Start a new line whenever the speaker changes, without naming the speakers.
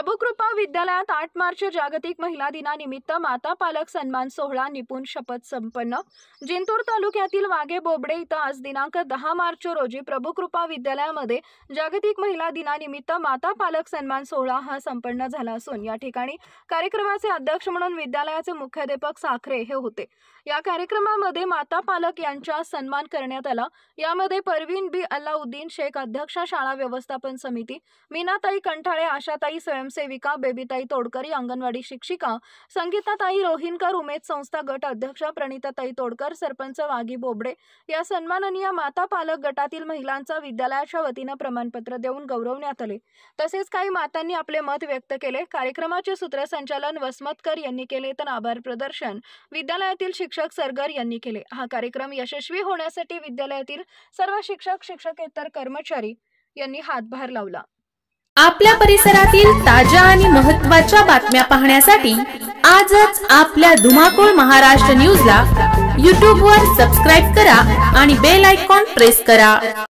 प्रभुकृपा विद्यालयात 8 मार्च जागतिक महिला दिनानिमित्त माता पालक सन्मान सोहळा निपुण शपथ संपन्न। जिंतूर तालुक्यातील वाघे बोबडे इथं आज दिनांक 10 मार्च रोजी प्रभुकृपा विद्यालयामध्ये जागतिक महिला दिनानिमित्त माता पालक सन्मान सोहळा हा संपन्न झाला असून या ठिकाणी कार्यक्रमाचे अध्यक्ष म्हणून विद्यालयाचे मुख्याध्यापक साखरे हे होते। या कार्यक्रमामध्ये माता पालक यांचा सन्मान करण्यात आला। यामध्ये परवीन बी अल्लाउद्दीन शेख अध्यक्ष शाळा व्यवस्थापन समिती, मीनाताई कंठाळे, आशाताई स्वयंसेविका, बेबीताई तोडकरी अंगणवाडी शिक्षिका, संगीताताई रोहिणकर उमेद संस्था गट अध्यक्ष, प्रणिताताई तोडकर सरपंच वाघी बोबडे या सन्माननीय माता पालक गटातील महिलांचा विद्यालयाच्या वतीने प्रमाणपत्र देऊन गौरवण्यात आले। तसेच काही मातांनी आपले मत व्यक्त केले। कार्यक्रमाचे सूत्रसंचालन वसमतकर यांनी केले तर आभार प्रदर्शन विद्यालयातील शिक्षक सरगर यांनी केले। हा कार्यक्रम यशस्वी होण्यासाठी विद्यालयातील सर्व शिक्षक शिक्षकेतर कर्मचारी यांनी हातभार लावला।
आपल्या परिसरातील ताज्या आणि महत्त्वाच्या बातम्या पाहण्यासाठी आजच आपल्या धुमाकूळ महाराष्ट्र न्यूजला YouTube वर सबस्क्राइब करा आणि बेल आयकॉन प्रेस करा।